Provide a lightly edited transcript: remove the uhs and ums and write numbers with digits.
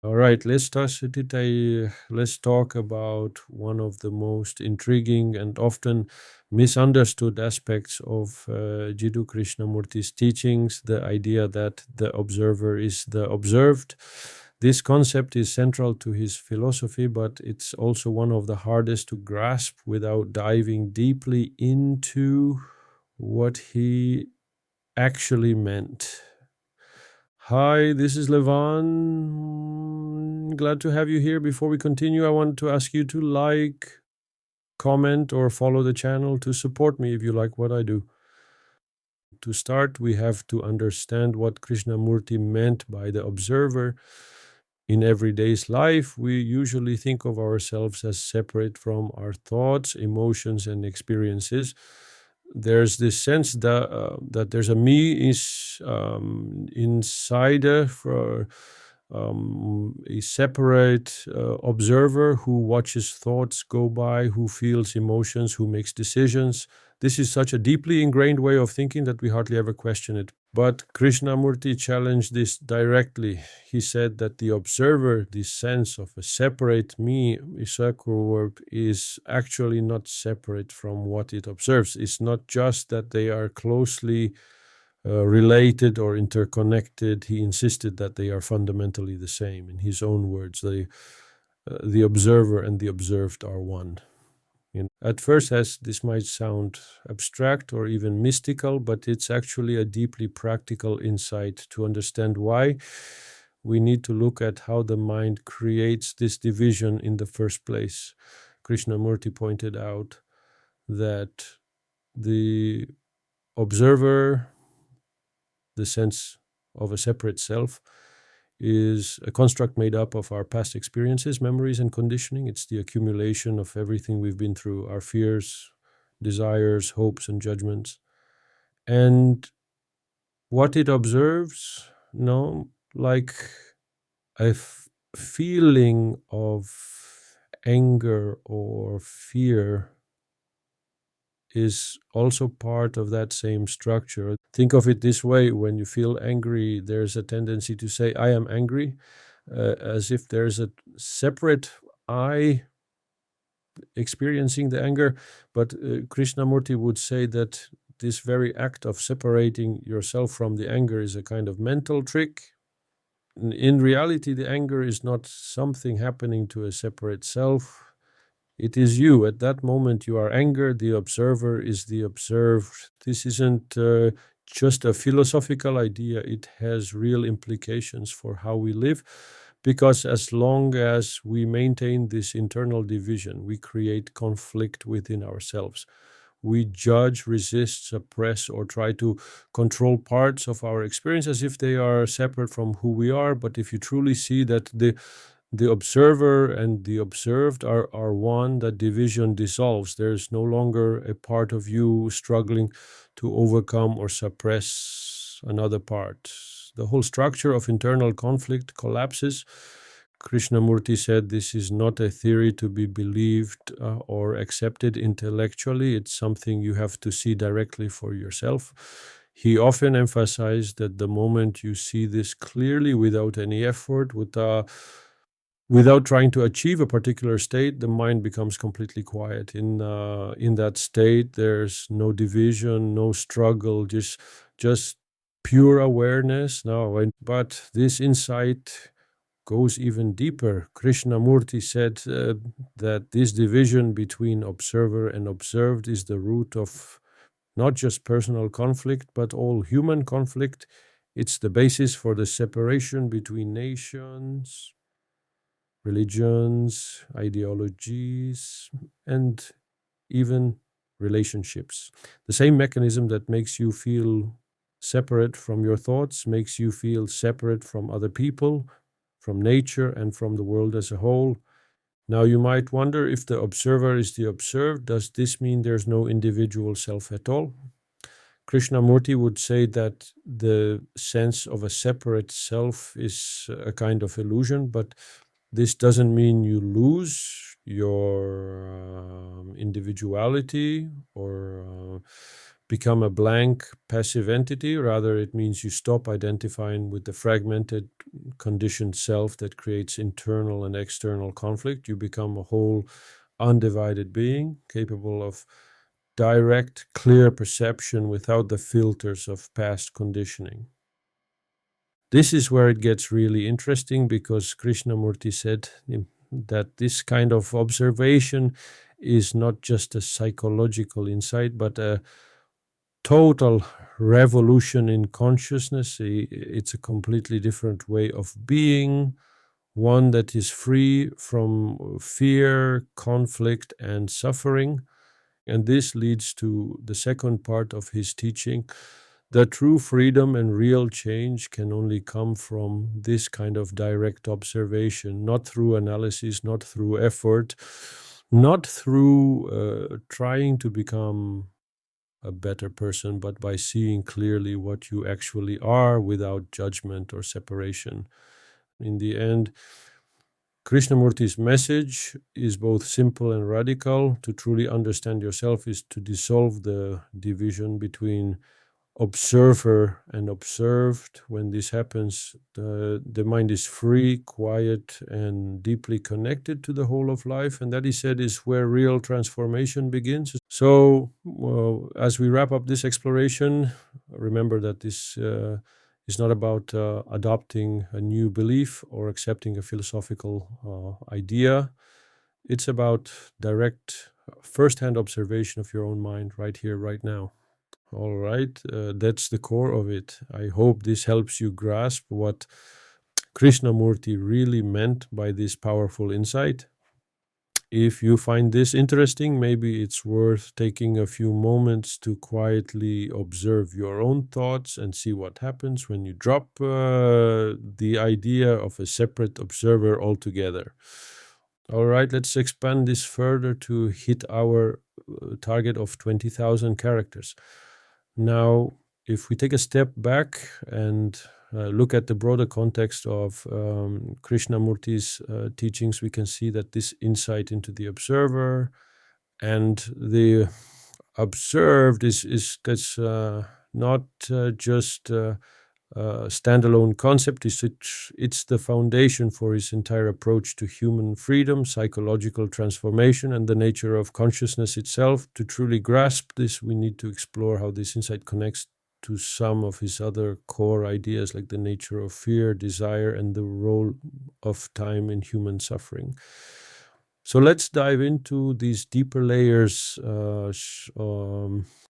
All right, let's talk about one of the most intriguing and often misunderstood aspects of Jiddu Krishnamurti's teachings, the idea that the observer is the observed. This concept is central to his philosophy, but it's also one of the hardest to grasp without diving deeply into what he actually meant. Hi, this is Levan. Glad to have you here. Before we continue, I want to ask you to like, comment, or follow the channel to support me if you like what I do. To start, we have to understand what Krishnamurti meant by the observer. In everyday's life, we usually think of ourselves as separate from our thoughts, emotions, and experiences. There's this sense that there's a me inside for a separate observer who watches thoughts go by, who feels emotions, who makes decisions. This is such a deeply ingrained way of thinking that we hardly ever question it. But Krishnamurti challenged this directly. He said that the observer, this sense of a separate me, is actually not separate from what it observes. It's not just that they are closely related or interconnected. He insisted that they are fundamentally the same. In his own words, the observer and the observed are one. At first, as this might sound abstract or even mystical, but it's actually a deeply practical insight to understand why we need to look at how the mind creates this division in the first place. Krishnamurti pointed out that the observer, the sense of a separate self, is a construct made up of our past experiences, memories, and conditioning. It's the accumulation of everything we've been through, our fears, desires, hopes, and judgments. And what it observes, like a feeling of anger or fear is also part of that same structure. Think of it this way: when you feel angry, there's a tendency to say, I am angry, as if there's a separate I experiencing the anger. But Krishnamurti would say that this very act of separating yourself from the anger is a kind of mental trick. In reality, the anger is not something happening to a separate self. It is you. At that moment, you are angered. The observer is the observed. This isn't just a philosophical idea. It has real implications for how we live, because as long as we maintain this internal division, we create conflict within ourselves. We judge, resist, suppress, or try to control parts of our experience as if they are separate from who we are. But if you truly see that the observer and the observed are one, that division dissolves. There's no longer a part of you struggling to overcome or suppress another part. The whole structure of internal conflict collapses. Krishnamurti said this is not a theory to be believed or accepted intellectually. It's something you have to see directly for yourself. He often emphasized that the moment you see this clearly without any effort, without trying to achieve a particular state, the mind becomes completely quiet. In that state, there's no division, no struggle, just pure awareness. But this insight goes even deeper. Krishnamurti said that this division between observer and observed is the root of not just personal conflict, but all human conflict. It's the basis for the separation between nations, religions, ideologies, and even relationships. The same mechanism that makes you feel separate from your thoughts makes you feel separate from other people, from nature, and from the world as a whole. Now, you might wonder, if the observer is the observed, does this mean there's no individual self at all? Krishnamurti would say that the sense of a separate self is a kind of illusion, but this doesn't mean you lose your individuality or become a blank, passive entity. Rather, it means you stop identifying with the fragmented, conditioned self that creates internal and external conflict. You become a whole, undivided being, capable of direct, clear perception without the filters of past conditioning. This is where it gets really interesting, because Krishnamurti said that this kind of observation is not just a psychological insight, but a total revolution in consciousness. It's a completely different way of being, one that is free from fear, conflict, and suffering. And this leads to the second part of his teaching. The true freedom and real change can only come from this kind of direct observation, not through analysis, not through effort, not through trying to become a better person, but by seeing clearly what you actually are without judgment or separation. In the end, Krishnamurti's message is both simple and radical. To truly understand yourself is to dissolve the division between observer and observed. When this happens, the mind is free, quiet, and deeply connected to the whole of life. And that, he said, is where real transformation begins. So, as we wrap up this exploration, remember that this is not about adopting a new belief or accepting a philosophical idea. It's about direct, first-hand observation of your own mind right here, right now. All right, that's the core of it. I hope this helps you grasp what Krishnamurti really meant by this powerful insight. If you find this interesting, maybe it's worth taking a few moments to quietly observe your own thoughts and see what happens when you drop the idea of a separate observer altogether. All right, let's expand this further to hit our target of 20,000 characters. Now, if we take a step back and look at the broader context of Krishnamurti's teachings, we can see that this insight into the observer and the observed is not just standalone concept. It's the foundation for his entire approach to human freedom, psychological transformation, and the nature of consciousness itself. To truly grasp this, we need to explore how this insight connects to some of his other core ideas, like the nature of fear, desire, and the role of time in human suffering. So let's dive into these deeper layers